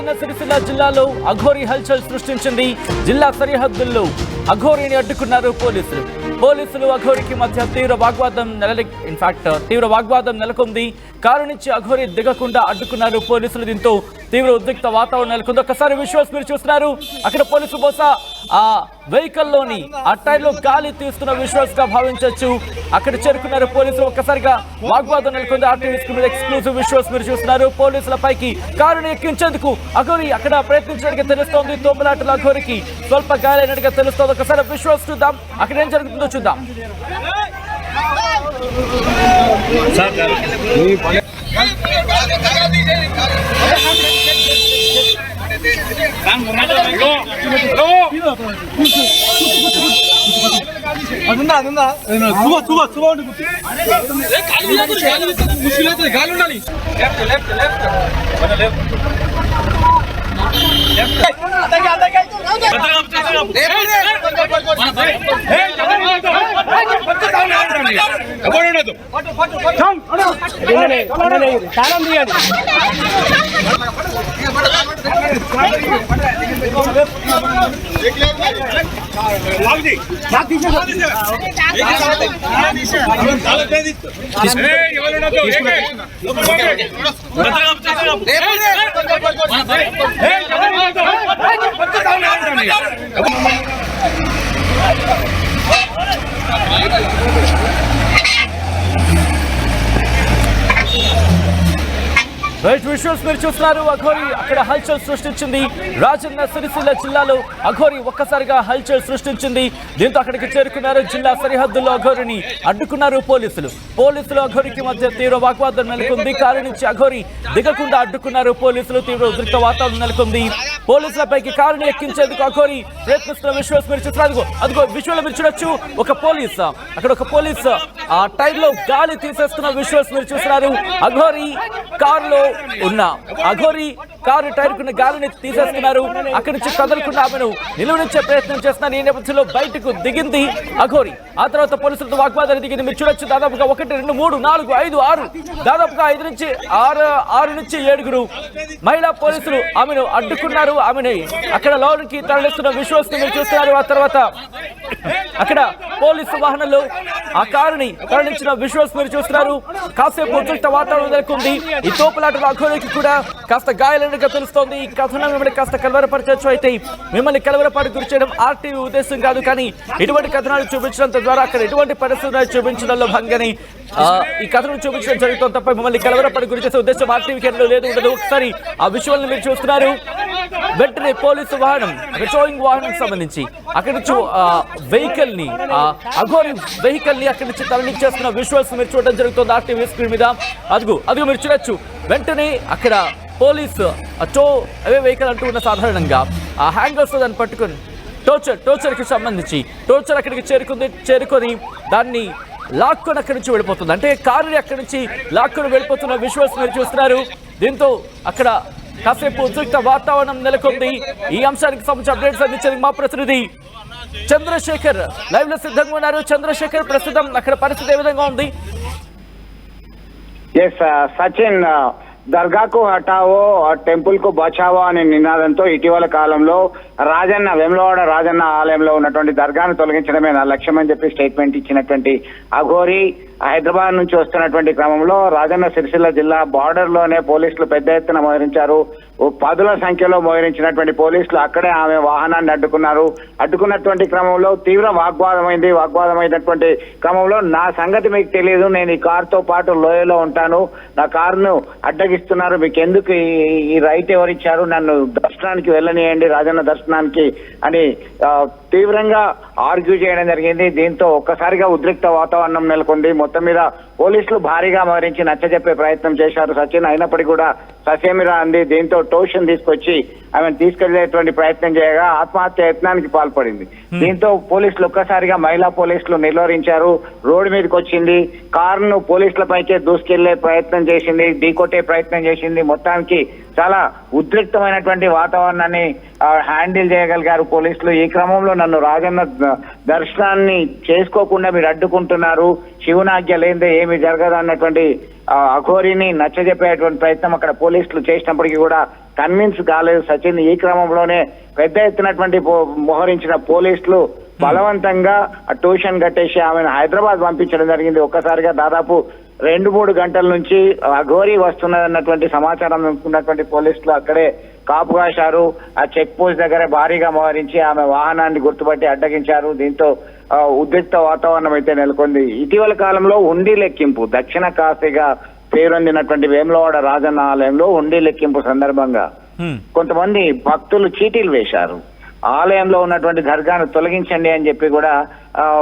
రాజన్న సిరిసిల్ల జిల్లాలో అఘోరి హల్చల్ సృష్టించింది. జిల్లా సరిహద్దుల్లో అఘోరిని అడ్డుకున్నారు పోలీసులు అఘోరికి మధ్య తీవ్ర వాగ్వాదం నెలకొంది. కారు నుంచి అఘోరి దిగకుండా అడ్డుకున్నారు పోలీసులు. దీంతో తీవ్ర ఉద్రిక్త వాతావరణం నెలకొంది. ఒకసారి విజువల్స్ మీరు చూస్తున్నారు. అక్కడ పోలీసులు బహుశా ఆ వెహికల్లోని ఆ టైర్లో గాలి తీస్తున్న విజువల్స్ గా భావించవచ్చు. అక్కడ చేరుకున్నారు పోలీసులు. ఒక్కసారిగా వాగ్వాదం నెలకొంది. ఆర్టీవీ స్క్రీన్ మీద ఎక్స్క్లూజివ్ విజువల్స్ మీరు చూస్తున్నారు. పోలీసుల పైకి కారుని ఎక్కించేందుకు అఘోరి అక్కడ ప్రయత్నించినట్టుగా తెలుస్తోంది. తోపులాటల అఘోరికి స్వల్ప గాయమైనట్టుగా తెలుస్తోంది. ఒకసారి విజువల్స్ చూద్దాం. అక్కడ ఏం జరుగుతుందో చూద్దాం. విజువల్స్ మీరు చూస్తున్నారు. అఘోరి అక్కడ హల్చల్ సృష్టించింది. రాజన్న సిరిసిల్ల జిల్లాలో అఘోరి ఒక్కసారిగా హల్చల్ సృష్టించింది. దీంతో అక్కడికి చేరుకున్నారు. జిల్లా సరిహద్దుల్లో అఘోరిని అడ్డుకున్నారు పోలీసులు అఘోరికి మధ్య తీవ్ర వాగ్వాదం నెలకొంది. కారు నుంచి అఘోరి దిగకుండా అడ్డుకున్నారు పోలీసులు. తీవ్ర ఉద్రిక్త వాతావరణం నెలకొంది. పోలీసులపైకి కారుని ఎక్కించేందుకు అఘోరి ప్రయత్నిస్తున్న విజువల్స్ మీరు చూస్తున్నారు. అదిగో విజువల్ మీరు చూడొచ్చు. ఒక పోలీస్ ఆ టైర్ లో గాలి తీసేస్తున్న విజువల్స్ మీరు చూస్తున్నారు. అఘోరి కారులో ఉన్న అఘోరి కారు టైర్కున్న గాలిని తీసేస్తున్నారు. అక్కడి నుంచి కదలకుండా ఆమెను నిలువరించే ప్రయత్నం చేస్తున్నారు. ఈ నేపథ్యంలో బయటకు దిగింది అఘోరి. ఆ తర్వాత పోలీసులతో వాగ్వాదాన్ని దిగింది. మీరు చూడొచ్చు. దాదాపుగా 1, 2, 3, 4, 5, 6 దాదాపుగా 5 నుంచి 6 నుంచి 7 మహిళా పోలీసులు ఆమెను అడ్డుకున్నారు. ఆమెని అక్కడ లోనికి తరలిస్తున్న విజువల్స్ మీరు చూస్తున్నారు. ఆ తర్వాత అక్కడ పోలీసు వాహనంలో ఆ కారుని తరలించిన విజువల్స్ మీరు చూస్తున్నారు. కాసేపు ఉద్రిక్త వాతావరణం నెలకొంది. ఈ తోపులాటలో అఘోరికి కూడా కాస్త గాయాలైనట్టుగా తెలుస్తోంది. ఈ కథనం మిమ్మల్ని కాస్త కలవరపరచవచ్చు. అయితే మిమ్మల్ని కలవరపాటు గురి చేయడం ఆర్టీవీ ఉద్దేశం కాదు. కానీ ఇటువంటి కథనాలు చూపించడం ద్వారా అక్కడ ఎటువంటి పరిస్థితులు చూపించడంలో భాగంగానే ఈ కథనం చూపించడం జరుగుతుంది తప్ప మిమ్మల్ని కలవరపాటు గురి చేసే ఉద్దేశం ఆర్టీవీ కేంద్రంలో లేదు ఉండదు. ఒకసారి ఆ విజువల్ని మీరు చూస్తున్నారు. వెంటనే పోలీసు వాహనం టోయింగ్ వాహనం సంబంధించి అక్కడి నుంచి వెహికల్ ని అఘోరి వెహికల్ ని అక్కడి నుంచి తరలించేస్తున్న విజువల్స్ మీరు చూడడం జరుగుతుంది ఆర్టీవీ స్క్రీన్ మీద. అదిగో మీరు చూడొచ్చు. వెంటనే అక్కడ పోలీసు అవే వెహికల్ అంటూ ఉన్న సాధారణంగా ఆ హ్యాంగర్స్ దాన్ని పట్టుకొని టోర్చర్కి సంబంధించి టోర్చర్ అక్కడికి చేరుకొని దాన్ని లాక్కొని అక్కడి నుంచి వెళ్ళిపోతుంది. అంటే కారుని అక్కడి నుంచి లాక్కొని వెళ్ళిపోతున్న విజువల్స్ మీరు చూస్తున్నారు. దీంతో అక్కడ కాసేపు ఉద్రిక్త వాతావరణం నెలకొంది. ఈ అంశానికి సంబంధించి అప్డేట్స్ అందించేందుకు మా ప్రతినిధి చంద్రశేఖర్ లైవ్ లో సిద్ధంగా ఉన్నారు. చంద్రశేఖర్, ప్రస్తుతం అక్కడ పరిస్థితి ఏ విధంగా ఉంది? సచిన్, దర్గాకు హటావో టెంపుల్ కు బచావో అనే నినాదంతో ఇటీవల కాలంలో వేములవాడ రాజన్న ఆలయంలో ఉన్నటువంటి దర్గాను తొలగించడమే నా లక్ష్యం అని చెప్పి స్టేట్మెంట్ ఇచ్చినటువంటి అఘోరి హైదరాబాద్ నుంచి వస్తున్నటువంటి క్రమంలో రాజన్న సిరిసిల్ల జిల్లా బార్డర్ లోనే పోలీసులు పెద్ద ఎత్తున మోహరించారు. 10ల సంఖ్యలో మోహరించినటువంటి పోలీసులు అక్కడే ఆమె వాహనాన్ని అడ్డుకున్నటువంటి క్రమంలో తీవ్ర వాగ్వాదమైనటువంటి క్రమంలో నా సంగతి మీకు తెలియదు, నేను ఈ కారుతో పాటు లోయలో ఉంటాను, నా కారును అడ్డగిస్తున్నారు, మీకు ఎందుకు ఈ రైట్ ఎవరిచ్చారు, నన్ను దర్శనానికి వెళ్ళనియండి రాజన్న దర్శనానికి అని తీవ్రంగా ఆర్గ్యూ చేయడం జరిగింది. దీంతో ఒక్కసారిగా ఉద్రిక్త వాతావరణం నెలకొంది. మొత్తం మీద పోలీసులు భారీగా మోహరించి నచ్చజెప్పే ప్రయత్నం చేశారు సచిన్. అయినప్పటికీ కూడా ససేమిరా అంది. దీంతో టోషన్ తీసుకొచ్చి ఆమెను తీసుకెళ్లేటువంటి ప్రయత్నం చేయగా ఆత్మహత్య యత్నానికి పాల్పడింది. దీంతో పోలీసులు ఒక్కసారిగా మహిళా పోలీసులు నిలువరించారు. రోడ్డు మీదకి వచ్చింది. కారును పోలీసులపైకే దూసుకెళ్లే ప్రయత్నం చేసింది, ఢీకొట్టే ప్రయత్నం చేసింది. మొత్తానికి చాలా ఉద్రిక్తమైనటువంటి వాతావరణాన్ని హ్యాండిల్ చేయగలిగారు పోలీసులు. ఈ క్రమంలో నన్ను రాజన్న దర్శనాన్ని చేసుకోకుండా మీరు అడ్డుకుంటున్నారు, శివునాజ్ఞ లేదే ఏమి జరగదు అన్నటువంటి అఘోరిని నచ్చజెప్పేటువంటి ప్రయత్నం అక్కడ పోలీసులు చేసినప్పటికీ కూడా కన్విన్స్ కాలేదు సచిన్. ఈ క్రమంలోనే పెద్ద ఎత్తునటువంటి మోహరించిన పోలీసులు బలవంతంగా ట్యూషన్ కట్టేసి ఆమెను హైదరాబాద్ పంపించడం జరిగింది. ఒక్కసారిగా దాదాపు 2-3 గంటల నుంచి అఘోరీ వస్తున్నదన్నటువంటి సమాచారం ఉన్నటువంటి పోలీసులు అక్కడే కాపు కాశారు. ఆ చెక్ పోస్ట్ దగ్గర భారీగా మోహరించి ఆమె వాహనాన్ని గుర్తుపట్టి అడ్డగించారు. దీంతో ఉద్రిక్త వాతావరణం అయితే నెలకొంది. ఇటీవల కాలంలో హుండీ లెక్కింపు దక్షిణ కాశీగా పేరొందినటువంటి వేములవాడ రాజన్న ఆలయంలో హుండీ లెక్కింపు సందర్భంగా కొంతమంది భక్తులు చీటీలు వేశారు. ఆలయంలో ఉన్నటువంటి దర్గాను తొలగించండి అని చెప్పి కూడా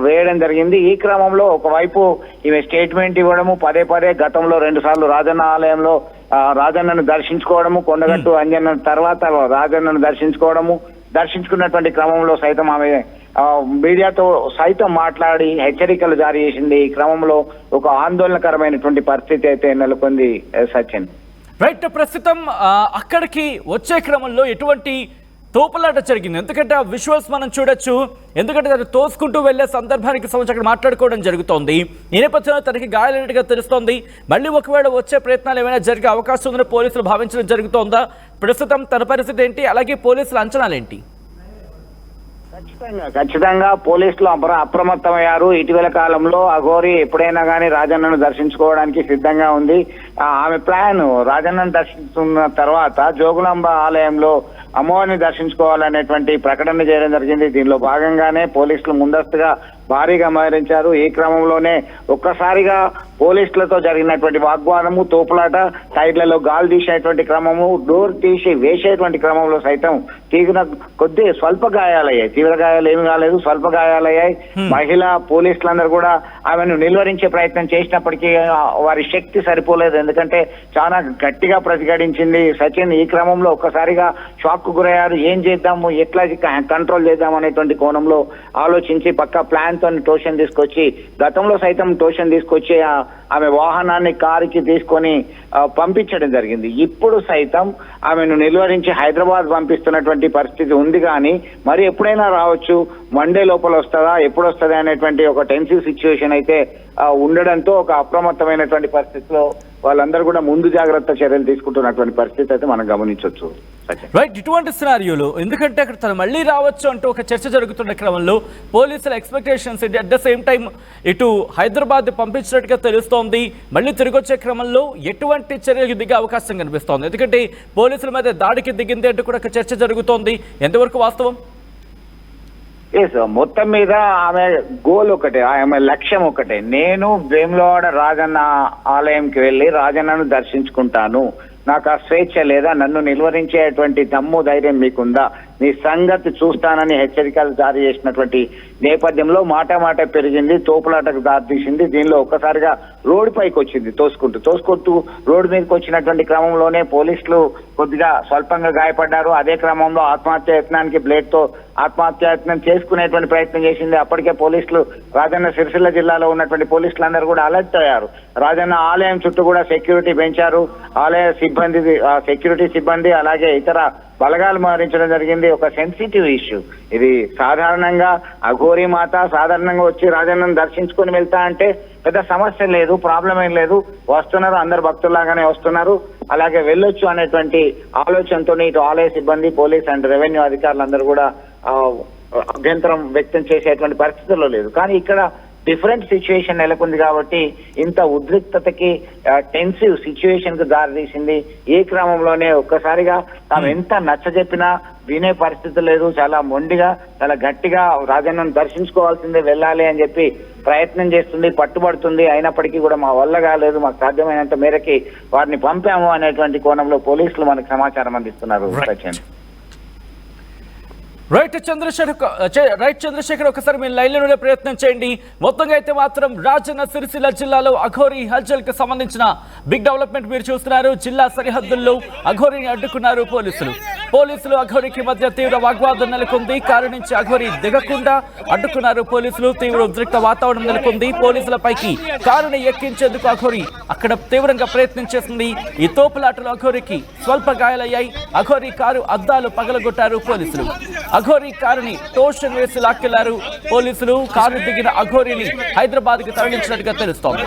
వేయడం జరిగింది. ఈ క్రమంలో ఒకవైపు ఈమె స్టేట్మెంట్ ఇవ్వడము, పదే పదే గతంలో 2 సార్లు రాజన్న ఆలయంలో రాజన్నను దర్శించుకోవడము, కొండగట్టు అంజన్న తర్వాత రాజన్నను దర్శించుకున్నటువంటి క్రమంలో సైతం ఆమె మీడియాతో సైతం మాట్లాడి హెచ్చరికలు జారీ చేసింది. ఈ క్రమంలో ఒక ఆందోళనకరమైనటువంటి పరిస్థితి అయితే నెలకొంది సచిన్. రైట్, ప్రస్తుతం అక్కడికి వచ్చే క్రమంలో ఎటువంటి తోపులాట జరిగింది? ఎందుకంటే ఆ విజువల్స్ మనం చూడొచ్చు. ఎందుకంటే తను తోసుకుంటూ వెళ్లే సందర్భానికి సంబంధించి అక్కడ మాట్లాడుకోవడం జరుగుతోంది. ఈ నేపథ్యంలో తనకి గాయాలైనట్టుగా తెలుస్తోంది. మళ్ళీ ఒకవేళ వచ్చే ప్రయత్నాలు ఏమైనా జరిగే అవకాశం ఉందని పోలీసులు భావించడం జరుగుతోందా? ప్రస్తుతం తన పరిస్థితి ఏంటి, అలాగే పోలీసుల అంచనాలు ఏంటి? ఖచ్చితంగా పోలీసులు అప్రమత్తమయ్యారు. ఇటీవల కాలంలో అఘోరీ ఎప్పుడైనా కానీ రాజన్నను దర్శించుకోవడానికి సిద్ధంగా ఉంది. ఆమె ప్లాన్ రాజన్నను దర్శించుకున్న తర్వాత జోగులాంబ ఆలయంలో అమ్మవారిని దర్శించుకోవాలనేటువంటి ప్రకటన చేయడం జరిగింది. దీనిలో భాగంగానే పోలీసులు ముందస్తుగా భారీగా మోహరించారు. ఈ క్రమంలోనే ఒక్కసారిగా పోలీసులతో జరిగినటువంటి వాగ్వాదము, తోపులాట, టైర్లలో గాలి తీసేటువంటి క్రమము, డోర్ తీసి వేసేటువంటి క్రమంలో సైతం స్వల్ప గాయాలయ్యాయి. తీవ్ర గాయాలు ఏమి కాలేదు, స్వల్ప గాయాలయ్యాయి. మహిళా పోలీసులందరూ కూడా ఆమెను నిలువరించే ప్రయత్నం చేసినప్పటికీ వారి శక్తి సరిపోలేదు. ఎందుకంటే చాలా గట్టిగా ప్రతిఘటించింది సచిన్. ఈ క్రమంలో ఒక్కసారిగా షాక్ కు గురయ్యారు. ఏం చేద్దాము, ఎట్లా కంట్రోల్ చేద్దాం అనేటువంటి కోణంలో ఆలోచించి పక్క ప్లాన్ తో టోషన్ తీసుకొచ్చి, గతంలో సైతం టోషన్ తీసుకొచ్చి ఆమె వాహనాన్ని కారుకి తీసుకొని పంపించడం జరిగింది. ఇప్పుడు సైతం ఆమెను నిలువరించి హైదరాబాద్ పంపిస్తున్నటువంటి పరిస్థితి ఉంది. కానీ మరి ఎప్పుడైనా రావచ్చు, మండే లోపల వస్తుందా, ఎప్పుడు వస్తుంది అనేటువంటి ఒక టెన్సివ్ సిచ్యువేషన్ అయితే ఉండడంతో ఒక అప్రమత్తమైనటువంటి పరిస్థితిలో వాళ్ళందరూ కూడా ముందు జాగ్రత్త చర్యలు తీసుకుంటున్నటువంటి పరిస్థితి అయితే మనం గమనించవచ్చు. రైట్, ఇటువంటి సినారియోలో ఎందుకంటే అక్కడ తను మళ్ళీ రావచ్చు అంటూ ఒక చర్చ జరుగుతున్న క్రమంలో పోలీసుల expectations at the same time ఇటు హైదరాబాద్ పంపించినట్టుగా తెలుస్తోంది. మళ్ళీ తిరిగి వచ్చే క్రమంలో ఎటువంటి చర్యలకు దిగే అవకాశం కనిపిస్తోంది? ఎందుకంటే పోలీసుల మీద దాడికి దిగింది అంటూ కూడా ఒక చర్చ జరుగుతోంది. ఎంతవరకు వాస్తవం? మొత్తం మీద ఆమె గోల్ ఒకటే, ఆమె లక్ష్యం ఒకటే. నేను వేములవాడ రాజన్న ఆలయంకి వెళ్ళి రాజన్నను దర్శించుకుంటాను, నాకు ఆ స్వేచ్ఛ లేదా, నన్ను నిలువరించేటువంటి దమ్ము ధైర్యం మీకుందా, నీ సంగతి చూస్తానని హెచ్చరికలు జారీ చేసినటువంటి నేపథ్యంలో మాట పెరిగింది, తోపులాటకు దారితీసింది. దీనిలో ఒక్కసారిగా రోడ్డు పైకి వచ్చింది, తోసుకుంటూ రోడ్డు మీదకి వచ్చినటువంటి క్రమంలోనే పోలీసులు కొద్దిగా స్వల్పంగా గాయపడ్డారు. అదే క్రమంలో ఆత్మహత్యాయత్నానికి బ్లేడ్ తో ఆత్మహత్యాయత్నం చేసుకునేటువంటి ప్రయత్నం చేసింది. అప్పటికే పోలీసులు రాజన్న సిరిసిల్ల జిల్లాలో ఉన్నటువంటి పోలీసులందరూ కూడా అలర్ట్ అయ్యారు. రాజన్న ఆలయం చుట్టూ కూడా సెక్యూరిటీ పెంచారు. ఆలయ సెక్యూరిటీ సిబ్బంది అలాగే ఇతర బలగాలు మోహరించడం జరిగింది. ఒక సెన్సిటివ్ ఇష్యూ ఇది. సాధారణంగా అఘోరీ మాత సాధారణంగా వచ్చి రాజన్నను దర్శించుకొని వెళ్తా అంటే పెద్ద సమస్య లేదు, ప్రాబ్లం ఏం లేదు, వస్తున్నారు, అందరు భక్తుల్లాగానే వస్తున్నారు, అలాగే వెళ్ళొచ్చు అనేటువంటి ఆలోచనతో ఇటు ఆలయ సిబ్బంది, పోలీస్ అండ్ రెవెన్యూ అధికారులందరూ కూడా అభ్యంతరం వ్యక్తం చేసేటువంటి పరిస్థితుల్లో లేదు. కానీ ఇక్కడ డిఫరెంట్ సిచ్యువేషన్ నెలకొంది కాబట్టి ఇంత ఉద్రిక్తతకి టెన్సివ్ సిచ్యువేషన్ కు దారితీసింది. ఈ క్రమంలోనే ఒక్కసారిగా తాము ఎంత నచ్చజెప్పినా వినే పరిస్థితి లేదు. చాలా మొండిగా, చాలా గట్టిగా రాజన్నను దర్శించుకోవాల్సిందే, వెళ్ళాలి అని చెప్పి ప్రయత్నం చేస్తుంది, పట్టుబడుతుంది. అయినప్పటికీ కూడా మా వల్ల కాలేదు, మాకు సాధ్యమైనంత మేరకి వారిని పంపాము అనేటువంటి కోణంలో పోలీసులు మనకు సమాచారం అందిస్తున్నారు. రైట్ చంద్రశేఖర్, ఒకసారి మీరు లైన్లోనే ప్రయత్నం చేయండి. మొత్తంగా అయితే మాత్రం రాజన్న సిరిసిల్ల జిల్లాలో అఘోరీ హల్చల్ కి సంబంధించిన బిగ్ డెవలప్మెంట్ మీరు చూస్తున్నారు. జిల్లా సరిహద్దుల్లో అఘోరీని అడ్డుకున్నారు పోలీసులు అఘోరీకి మధ్య తీవ్ర వాగ్వాదం నెలకొంది. కారు నుంచి అఘోరీ దిగకుండా అడ్డుకున్నారు పోలీసులు. తీవ్ర ఉద్రిక్త వాతావరణం నెలకొంది. పోలీసులపైకి కారుని ఎక్కించేందుకు అఘోరీ అక్కడ తీవ్రంగా ప్రయత్నం చేసింది. ఈ తోపులాటలో అఘోరీకి స్వల్ప గాయాలయ్యాయి. అఘోరీ కారు అద్దాలు పగలగొట్టారు పోలీసులు. అఘోరీ కారుని టోషన్ వేసి లాక్కెళ్లారు పోలీసులు. కారు దిగిన అఘోరీని హైదరాబాద్ కి తరలించినట్టుగా తెలుస్తోంది.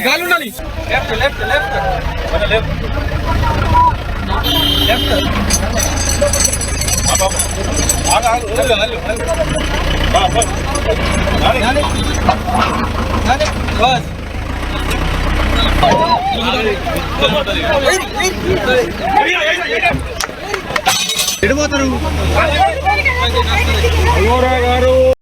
గాలి ఉండాలి. ఎడిపోతారు గారు